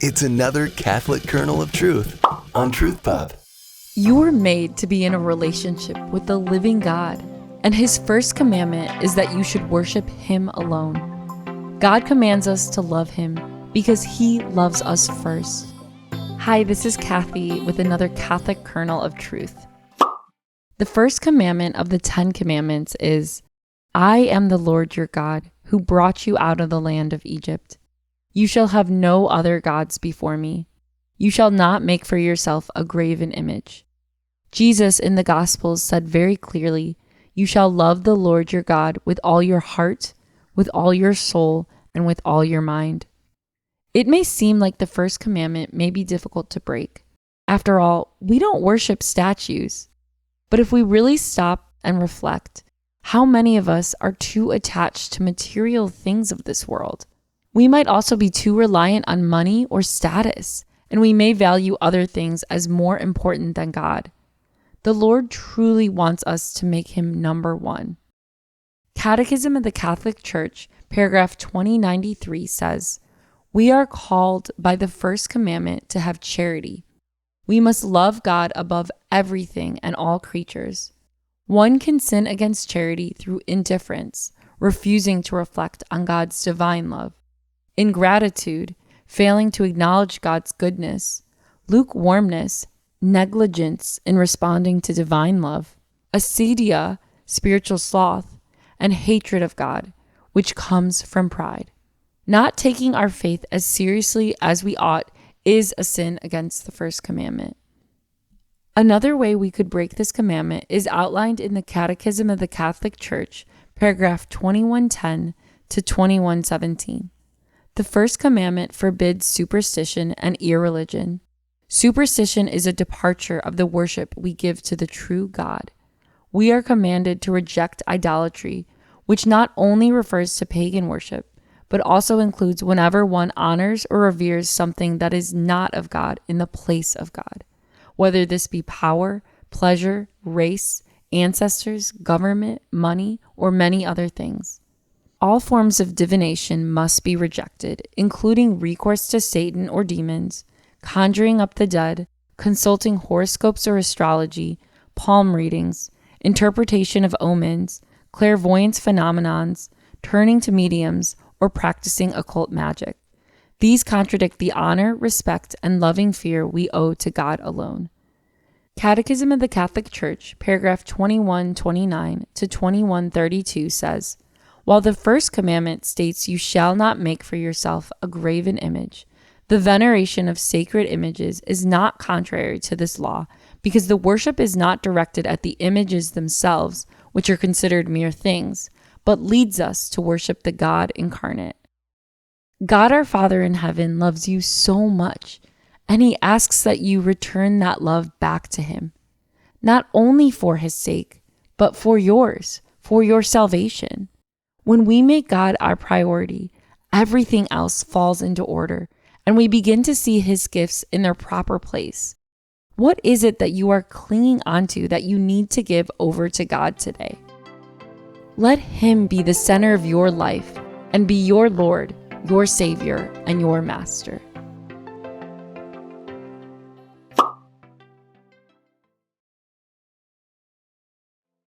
It's another Catholic kernel of truth on Truth Pop. You were made to be in a relationship with the living God, and His first commandment is that you should worship Him alone. God commands us to love Him because He loves us first. Hi, this is Kathy with another Catholic kernel of truth. The first commandment of the 10 Commandments is, I am the Lord your God, who brought you out of the land of Egypt. You shall have no other gods before me. You shall not make for yourself a graven image. Jesus in the Gospels said very clearly, you shall love the Lord your God with all your heart, with all your soul, and with all your mind. It may seem like the first commandment may be difficult to break. After all, we don't worship statues. But if we really stop and reflect, how many of us are too attached to material things of this world? We might also be too reliant on money or status, and we may value other things as more important than God. The Lord truly wants us to make Him number one. Catechism of the Catholic Church, paragraph 2093 says, we are called by the first commandment to have charity. We must love God above everything and all creatures. One can sin against charity through indifference, refusing to reflect on God's divine love, ingratitude, failing to acknowledge God's goodness, lukewarmness, negligence in responding to divine love, acedia, spiritual sloth, and hatred of God, which comes from pride. Not taking our faith as seriously as we ought is a sin against the first commandment. Another way we could break this commandment is outlined in the Catechism of the Catholic Church, paragraph 2110 to 2117. The first commandment forbids superstition and irreligion. Superstition is a departure of the worship we give to the true God. We are commanded to reject idolatry, which not only refers to pagan worship, but also includes whenever one honors or reveres something that is not of God in the place of God, whether this be power, pleasure, race, ancestors, government, money, or many other things. All forms of divination must be rejected, including recourse to Satan or demons, conjuring up the dead, consulting horoscopes or astrology, palm readings, interpretation of omens, clairvoyance phenomenons, turning to mediums, or practicing occult magic. These contradict the honor, respect, and loving fear we owe to God alone. Catechism of the Catholic Church, paragraph 2129 to 2132 says, while the first commandment states you shall not make for yourself a graven image, the veneration of sacred images is not contrary to this law because the worship is not directed at the images themselves, which are considered mere things, but leads us to worship the God incarnate. God our Father in heaven loves you so much, and He asks that you return that love back to Him, not only for His sake, but for yours, for your salvation. When we make God our priority, everything else falls into order, and we begin to see His gifts in their proper place. What is it that you are clinging onto that you need to give over to God today? Let Him be the center of your life and be your Lord, your Savior, and your Master.